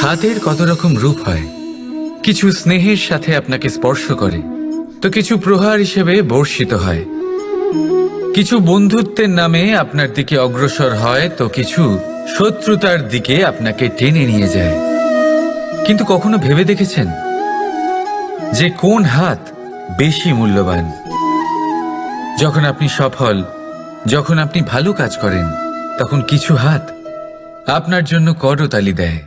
হাতের কত রকম রূপ হয়। কিছু স্নেহের সাথে আপনাকে স্পর্শ করে, তো কিছু প্রহার হিসেবে বর্ষিত হয়। কিছু বন্ধুত্বের নামে আপনার দিকে অগ্রসর হয়, তো কিছু শত্রুতার দিকে আপনাকে টেনে নিয়ে যায়। কিন্তু কখনো ভেবে দেখেছেন যে কোন হাত বেশি মূল্যবান? যখন আপনি সফল, যখন আপনি ভালো কাজ করেন, তখন কিছু হাত আপনার জন্য করতালি দেয়,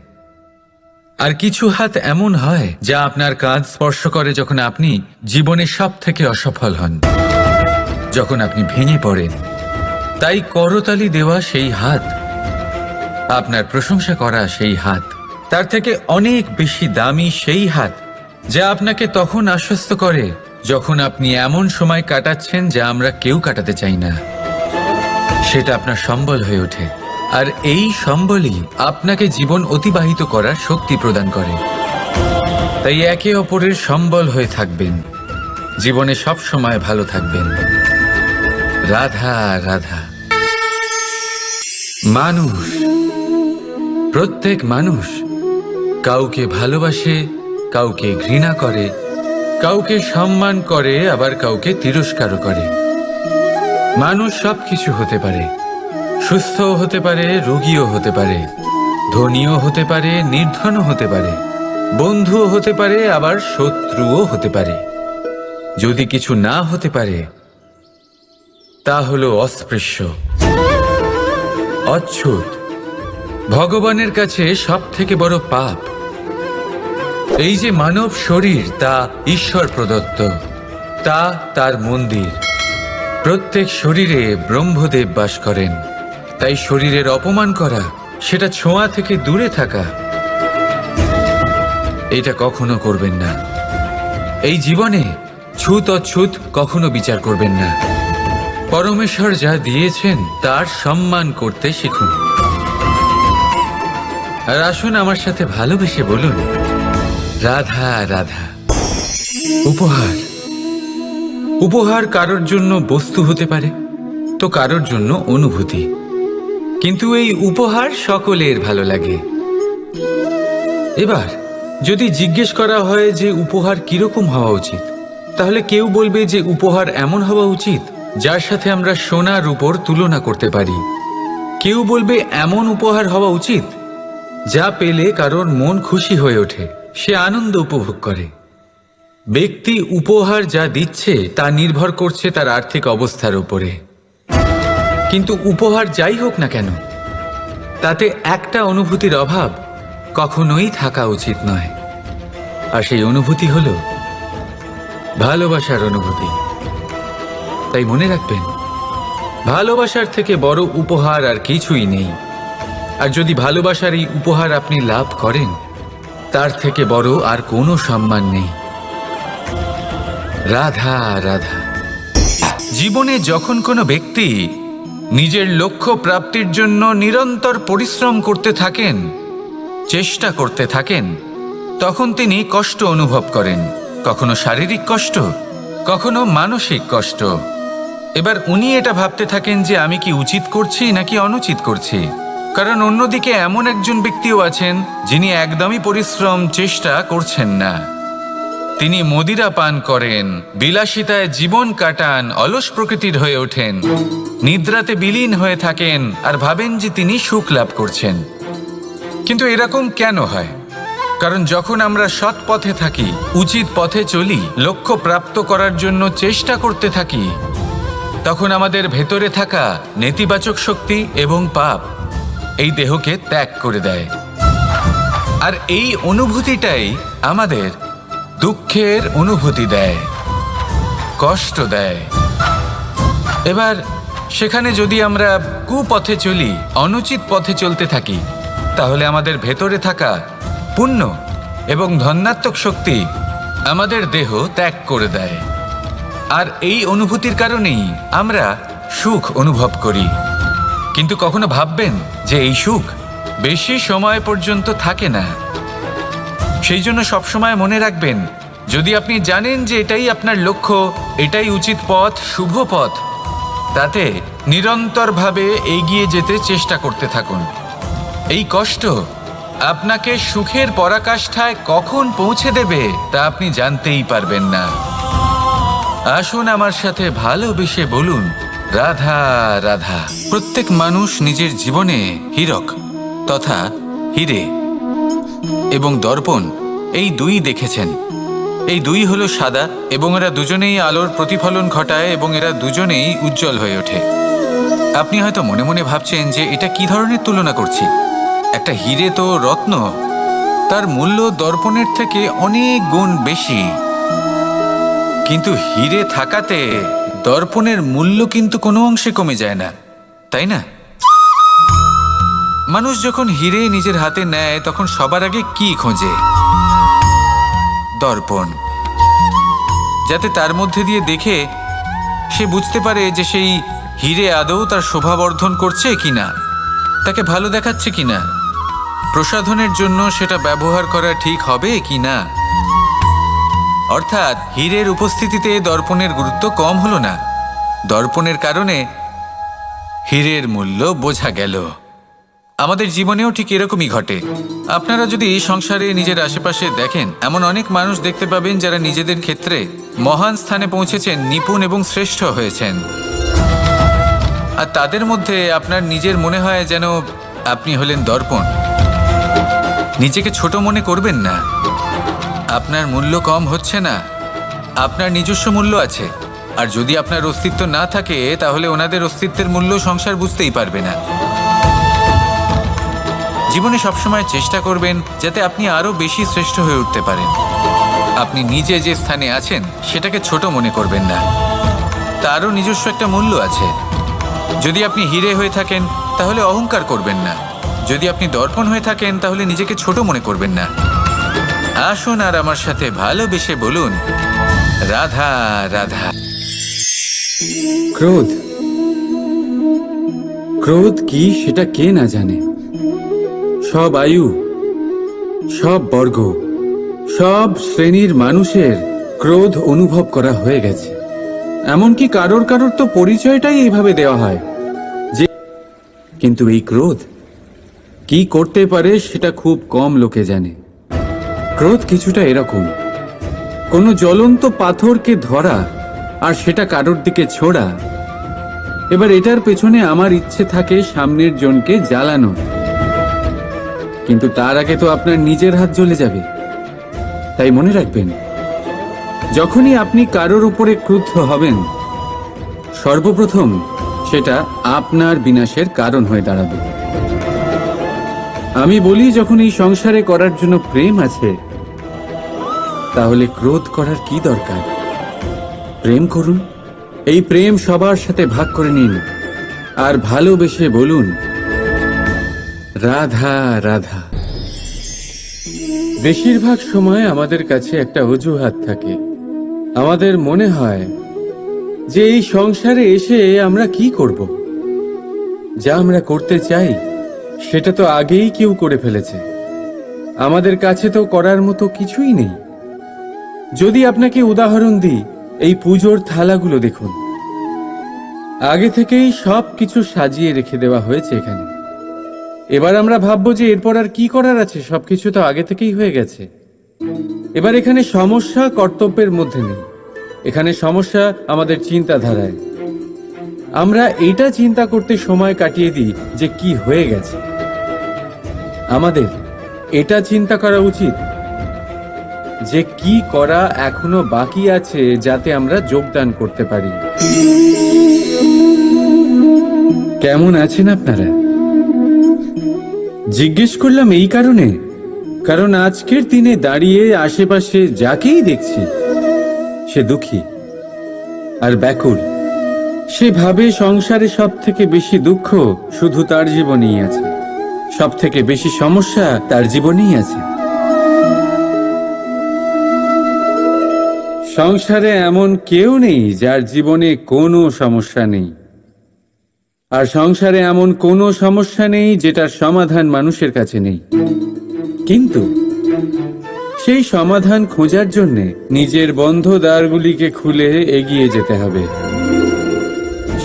আর কিছু হাত এমন হয় যা আপনার কাঁধ স্পর্শ করে যখন আপনি জীবনে সব থেকে অসফল হন, যখন আপনি ভেঙে পড়েন। তাই করতালি দেওয়া সেই হাত, আপনার প্রশংসা করা সেই হাত, তার থেকে অনেক বেশি দামি সেই হাত যা আপনাকে তখন আশ্বস্ত করে যখন আপনি এমন সময় কাটাচ্ছেন যা আমরা কেউ কাটাতে চাই না। সেটা আপনার সম্বল হয়ে ওঠে, আর এই সম্বলই আপনাকে জীবন অতিবাহিত করার শক্তি প্রদান করে। তাই একে অপরের সম্বল হয়ে থাকবেন, জীবনে সব সময় ভালো থাকবেন। রাধা রাধা। মানুষ, প্রত্যেক মানুষ কাউকে ভালোবাসে, কাউকে ঘৃণা করে, কাউকে সম্মান করে, আবার কাউকে তিরস্কারও করে। মানুষ সবকিছু হতে পারে, সুস্থও হতে পারে, রোগীও হতে পারে, ধনীও হতে পারে, নির্ধনও হতে পারে, বন্ধুও হতে পারে, আবার শত্রুও হতে পারে। যদি কিছু না হতে পারে তা হলো অস্পৃশ্য, অচ্ছুত। ভগবানের কাছে সব থেকে বড় পাপ এই যে মানব শরীর, তা ঈশ্বর প্রদত্ত, তা তার মন্দির। প্রত্যেক শরীরে ব্রহ্মদেব বাস করেন, তাই শরীরের অপমান করা, সেটা ছোঁয়া থেকে দূরে থাকা, এটা কখনো করবেন না। এই জীবনে ছুত অছুত কখনো বিচার করবেন না। পরমেশ্বর যা দিয়েছেন তার সম্মান করতে শিখুন। আর আসুন আমার সাথে ভালোবেসে বলুন, রাধা রাধা। উপহার, উপহার কারোর জন্য বস্তু হতে পারে, তো কারোর জন্য অনুভূতি। কিন্তু এই উপহার সকলের ভালো লাগে। এবার যদি জিজ্ঞেস করা হয় যে উপহার কিরকম হওয়া উচিত, তাহলে কেউ বলবে যে উপহার এমন হওয়া উচিত যার সাথে আমরা সোনা রূপোর তুলনা করতে পারি। কেউ বলবে এমন উপহার হওয়া উচিত যা পেলে কারোর মন খুশি হয়ে ওঠে, সে আনন্দ উপভোগ করে। ব্যক্তি উপহার যা দিচ্ছে তা নির্ভর করছে তার আর্থিক অবস্থার উপরে। কিন্তু উপহার যাই হোক না কেন, তাতে একটা অনুভূতির অভাব কখনোই থাকা উচিত নয়, আর সেই অনুভূতি হলো ভালোবাসার অনুভূতি। তাই মনে রাখবেন, ভালোবাসার থেকে বড় উপহার আর কিছুই নেই। আর যদি ভালোবাসার এই উপহার আপনি লাভ করেন, তার থেকে বড় আর কোনো সম্মান নেই। রাধা রাধা। জীবনে যখন কোনো ব্যক্তি নিজের লক্ষ্য প্রাপ্তির জন্য নিরন্তর পরিশ্রম করতে থাকেন, চেষ্টা করতে থাকেন, তখন তিনি কষ্ট অনুভব করেন। কখনো শারীরিক কষ্ট, কখনো মানসিক কষ্ট। এবার উনি এটা ভাবতে থাকেন যে আমি কি উচিত করছি নাকি অনুচিত করছি। কারণ অন্যদিকে এমন একজন ব্যক্তিও আছেন যিনি একদমই পরিশ্রম চেষ্টা করছেন না। তিনি মদিরা পান করেন, বিলাসিতায় জীবন কাটান, অলস প্রকৃতির হয়ে ওঠেন, নিদ্রাতে বিলীন হয়ে থাকেন আর ভাবেন যে তিনি সুখ লাভ করছেন। কিন্তু এরকম কেন হয়? কারণ যখন আমরা সৎ পথে থাকি, উচিত পথে চলি, লক্ষ্য প্রাপ্ত করার জন্য চেষ্টা করতে থাকি, তখন আমাদের ভেতরে থাকা নেতিবাচক শক্তি এবং পাপ এই দেহকে ত্যাগ করে দেয়। আর এই অনুভূতিটাই আমাদের দুঃখের অনুভূতি দেয়, কষ্ট দেয়। এবার সেখানে যদি আমরা কুপথে চলি, অনুচিত পথে চলতে থাকি, তাহলে আমাদের ভেতরে থাকা পুণ্য এবং ধনাত্মক শক্তি আমাদের দেহ ত্যাগ করে দেয়। আর এই অনুভূতির কারণেই আমরা সুখ অনুভব করি। কিন্তু কখনো ভাববেন যে এই সুখ বেশি সময় পর্যন্ত থাকে না। সেই জন্য সবসময় মনে রাখবেন, যদি আপনি জানেন যে এটাই আপনার লক্ষ্য, এটাই উচিত পথ, শুভ পথ, তাতে নিরন্তরভাবে এগিয়ে যেতে চেষ্টা করতে থাকুন। এই কষ্ট আপনাকে সুখের পরাকাষ্ঠায় কখন পৌঁছে দেবে তা আপনি জানতেই পারবেন না। আসুন আমার সাথে ভালোবেসে বলুন রাধা রাধা। প্রত্যেক মানুষ নিজের জীবনে হীরক তথা হিরে এবং দর্পণ এই দুই দেখেছেন। এই দুই হলো সাদা এবং এরা দুজনেই আলোর প্রতিফলন ঘটায় এবং এরা দুজনেই উজ্জ্বল হয়ে ওঠে। আপনি হয়তো মনে মনে ভাবছেন যে এটা কি ধরনের তুলনা করছি। একটা হিরে তো রত্ন, তার মূল্য দর্পণের থেকে অনেক গুণ বেশি। কিন্তু হিরে থাকাতে দর্পণের মূল্য কিন্তু কোনো অংশে কমে যায় না, তাই না? মানুষ যখন হিরে নিজের হাতে নেয় তখন সবার আগে কি খোঁজে? দর্পণ, যাতে তার মধ্যে দিয়ে দেখে সে বুঝতে পারে যে সেই হিরে আদৌ তার শোভাবর্ধন করছে কিনা, তাকে ভালো দেখাচ্ছে কিনা, প্রসাধনের জন্য সেটা ব্যবহার করা ঠিক হবে কিনা। অর্থাৎ হীরের উপস্থিতিতে দর্পণের গুরুত্ব কম হলো না, দর্পণের কারণে হীরের মূল্য বোঝা গেল। আমাদের জীবনেও ঠিক এরকমই ঘটে। আপনারা যদি এই সংসারে নিজের আশেপাশে দেখেন, এমন অনেক মানুষ দেখতে পাবেন যারা নিজেদের ক্ষেত্রে মহান স্থানে পৌঁছেছেন, নিপুণ এবং শ্রেষ্ঠ হয়েছেন। আর তাদের মধ্যে আপনার নিজের মনে হয় যেন আপনি হলেন দর্পণ। নিজেকে ছোট মনে করবেন না। আপনার মূল্য কম হচ্ছে না, আপনার নিজস্ব মূল্য আছে। আর যদি আপনার অস্তিত্ব না থাকে তাহলে ওনাদের অস্তিত্বের মূল্য সংসার বুঝতেই পারবে না। জীবনে সবসময় চেষ্টা করবেন যাতে আপনি আরো বেশি শ্রেষ্ঠ হয়ে উঠতে পারেন। আপনি নিজে যে স্থানে আছেন সেটাকে ছোট মনে করবেন না, তারও নিজস্ব একটা মূল্য আছে। যদি আপনি হিরে হয়ে থাকেন তাহলে অহংকার করবেন না, যদি আপনি দর্পণ হয়ে থাকেন তাহলে নিজেকে ছোট মনে করবেন না। আসুন আর আমার সাথে ভালোবেসে বলুন রাধা রাধা। ক্রোধ, ক্রোধ কি সেটা কে না জানে। সব আয়ু, সব বর্গ, সব শ্রেণীর মানুষের ক্রোধ অনুভব করা হয়ে গেছে। এমনকি কারোর কারোর তো পরিচয়টাই এইভাবে দেওয়া হয় যে, কিন্তু এই ক্রোধ কি করতে পারে সেটা খুব কম লোকে জানে। ক্রোধ কিছুটা এরকম, কোনো জ্বলন্ত পাথরকে ধরা আর সেটা কারোর দিকে ছোড়া। এবার এটার পেছনে আমার ইচ্ছে থাকে সামনের জনকে জ্বালানো, কিন্তু তার আগে তো আপনার নিজের হাত জ্বলে যাবে। তাই মনে রাখবেন, যখনই আপনি কারোর উপরে ক্রুদ্ধ হবেন, সর্বপ্রথম সেটা আপনার বিনাশের কারণ হয়ে দাঁড়াবে। আমি বলি, যখন এই সংসারে করার জন্য প্রেম আছে, তাহলে ক্রোধ করার কি দরকার? প্রেম করুন। এই প্রেম সবার সাথে ভাগ করে নিন আর ভালোবেসে বলুন রাধা রাধা। বেশিরভাগ সময় আমাদের কাছে একটা অজুহাত থাকে। আমাদের মনে হয় যে এই সংসারে এসে আমরা কি করব? যা আমরা করতে চাই সেটা তো আগেই কেউ করে ফেলেছে। আমাদের কাছে তো করার মতো কিছুই নেই। যদি আপনাকে উদাহরণ দিই, এই পুজোর থালাগুলো দেখুন, আগে থেকেই সব কিছু সাজিয়ে রেখে দেওয়া হয়েছে এখানে। এবার আমরা ভাববো যে এরপর আর কি করার আছে, সবকিছু তো আগে থেকেই হয়ে গেছে। এবার এখানে সমস্যা কর্তব্যের মধ্যে নেই, এখানে সমস্যা আমাদের চিন্তাধারায়। আমরা এটা চিন্তা করতে সময় কাটিয়ে দিই যে কি হয়ে গেছে। আমাদের এটা চিন্তা করা উচিত যে কি করা এখনো বাকি আছে, যাতে আমরা যোগদান করতে পারি। কেমন আছেন আপনারা? জিজ্ঞেস করলাম এই কারণে, কারণ আজকের দিনে দাঁড়িয়ে আশেপাশে যাকেই দেখছি সে দুঃখী আর ব্যাকুল। সে ভাবে সংসারে সব থেকে বেশি দুঃখ শুধু তার জীবনেই আছে, সব থেকে বেশি সমস্যা তার জীবনেই আছে। সংসারে এমন কেউ নেই যার জীবনে কোনো সমস্যা নেই, আর সংসারে এমন কোনো সমস্যা নেই যেটার সমাধান মানুষের কাছে নেই। কিন্তু সেই সমাধান খোঁজার জন্য নিজের বন্ধ দ্বারগুলিকে খুলে এগিয়ে যেতে হবে,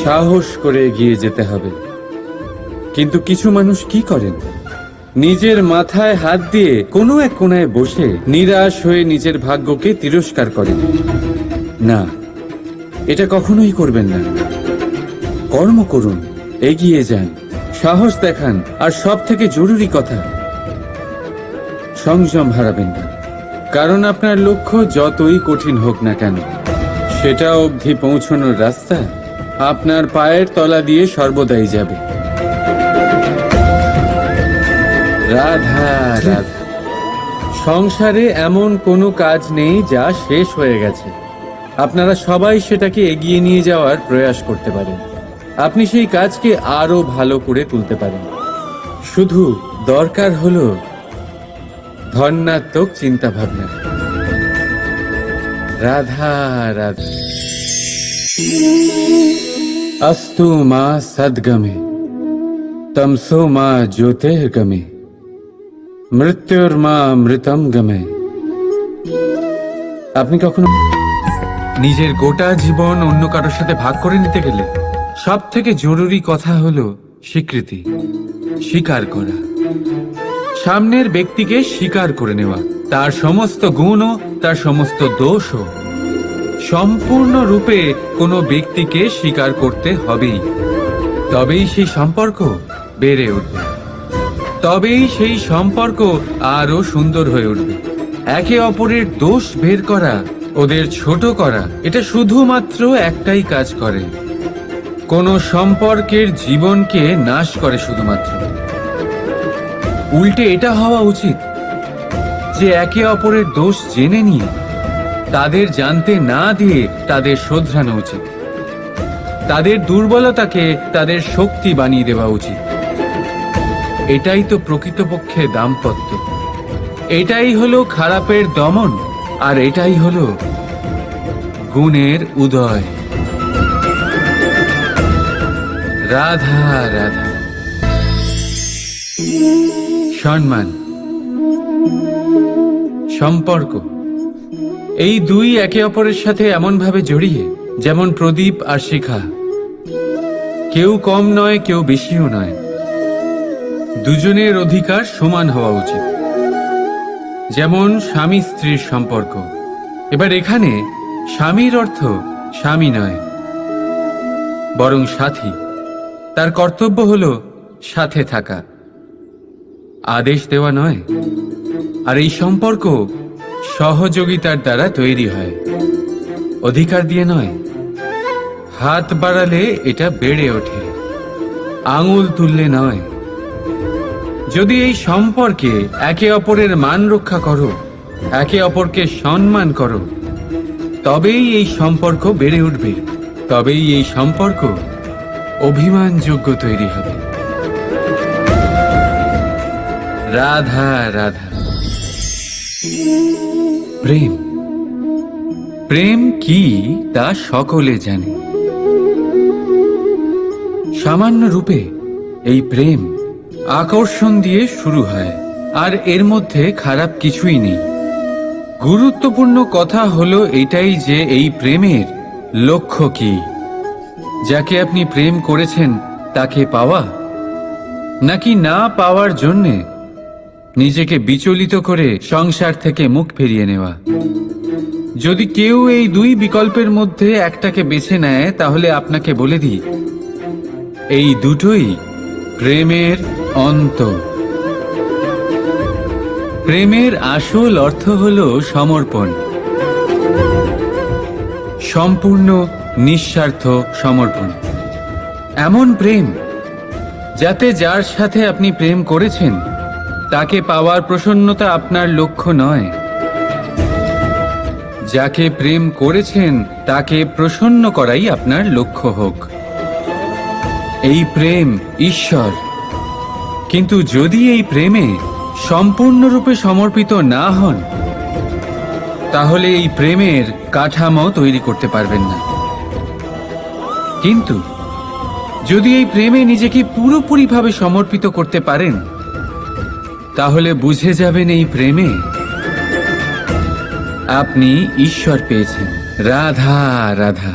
সাহস করে এগিয়ে যেতে হবে। কিন্তু কিছু মানুষ কি করেন? নিজের মাথায় হাত দিয়ে কোনো এক কোণায় বসে নিরাশ হয়ে নিজের ভাগ্যকে তিরস্কার করেন না, এটা কখনোই করবেন না। কর্ম করুন, এগিয়ে যান, সাহস দেখান, আর সব থেকে জরুরি কথা, সংযম হারাবেন না। কারণ আপনার লক্ষ্য যতই কঠিন হোক না কেন, সেটা অবধি পৌঁছানোর রাস্তা আপনার পায়ের তলা দিয়ে সর্বদাই যাবে। রাধা রাধা। সংসারে এমন কোনো কাজ নেই যা শেষ হয়ে গেছে। আপনারা সবাই সেটাকে এগিয়ে নিয়ে যাওয়ার প্রয়াস করতে পারেন। আপনি সেই কাজকে আরো ভালো করে তুলতে পারেন। শুধু দরকার হলো ধন্যাত্মক চিন্তা ভাবনা। রাধা রাধা। अस्तु मां सद्गमे तमसो मां ज्योतिर्गमे মৃত্যুর্মা মৃতম গমে। আপনি কখনো নিজের গোটা জীবন অন্য কারোর সাথে ভাগ করে নিতে গেলে সব থেকে জরুরি কথা হলো স্বীকৃতি, স্বীকার করা। সামনের ব্যক্তিকে স্বীকার করে নেওয়া, তার সমস্ত গুণও তার সমস্ত দোষও। সম্পূর্ণরূপে কোনো ব্যক্তিকে স্বীকার করতে হবেই, তবেই সেই সম্পর্ক বেড়ে উঠবে, তবেই সেই সম্পর্ক আরো সুন্দর হয়ে উঠবে। একে অপরের দোষ বের করা, ওদের ছোট করা, এটা শুধুমাত্র একটাই কাজ করে, কোনো সম্পর্কের জীবনকে নাশ করে শুধুমাত্র। উল্টে এটা হওয়া উচিত যে একে অপরের দোষ জেনে নিয়ে তাদের জানতে না দিয়ে তাদের শোধরানো উচিত। তাদের দুর্বলতাকে তাদের শক্তি বানিয়ে দেওয়া উচিত। এটাই তো প্রকৃতপক্ষে দাম্পত্য। এটাই হলো খারাপের দমন, আর এটাই হলো গুণের উদয়। রাধা রাধা। সম্মান, সম্পর্ক, এই দুই একে অপরের সাথে এমন ভাবে জড়িয়ে যেমন প্রদীপ আর শিখা। কেউ কম নয়, কেউ বেশিও নয়। দুজনের অধিকার সমান হওয়া উচিত। যেমন স্বামী স্ত্রীর সম্পর্ক। এবার এখানে স্বামীর অর্থ স্বামী নয়, বরং সাথী। তার কর্তব্য হলো সাথে থাকা, আদেশ দেওয়া নয়। আর এই সম্পর্ক সহযোগিতার দ্বারা তৈরি হয়, অধিকার দিয়ে নয়। হাত বাড়ালে এটা বেড়ে ওঠে, আঙুল তুললে নয়। যদি এই সম্পর্কে একে অপরের মান রক্ষা করো, একে অপরকে সম্মান করো, তবেই এই সম্পর্ক বেড়ে উঠবে, তবেই এই সম্পর্ক অভিমানযোগ্য তৈরি হবে। রাধা রাধা। প্রেম, প্রেম কি তা সকলে জানে। সামান্য রূপে এই প্রেম আকর্ষণ দিয়ে শুরু হয়, আর এর মধ্যে খারাপ কিছুই নেই। গুরুত্বপূর্ণ কথা হলো এটাই যে এই প্রেমের লক্ষ্য কি। যাকে আপনি প্রেম করেছেন তাকে পাওয়া, নাকি না পাওয়ার জন্যে নিজেকে বিচলিত করে সংসার থেকে মুখ ফিরিয়ে নেওয়া। যদি কেউ এই দুই বিকল্পের মধ্যে একটাকে বেছে নেয়, তাহলে আপনাকে বলে দিই, এই দুটোই প্রেমের অন্ত। প্রেমের আসল অর্থ হলো সমর্পণ, সম্পূর্ণ নিঃস্বার্থ সমর্পণ। এমন প্রেম যাতে যার সাথে আপনি প্রেম করেছেন তাকে পাওয়ার প্রসন্নতা আপনার লক্ষ্য নয়, যাকে প্রেম করেছেন তাকে প্রসন্ন করাই আপনার লক্ষ্য হোক। এই প্রেম ঈশ্বর। কিন্তু যদি এই প্রেমে সম্পূর্ণরূপে সমর্পিত না হন, তাহলে এই প্রেমের কাঠামো তৈরি করতে পারবেন না। কিন্তু যদি এই প্রেমে নিজেকে পুরোপুরিভাবে সমর্পিত করতে পারেন, তাহলে বুঝে যাবেন এই প্রেমে আপনি ঈশ্বর পেয়েছেন। রাধা রাধা।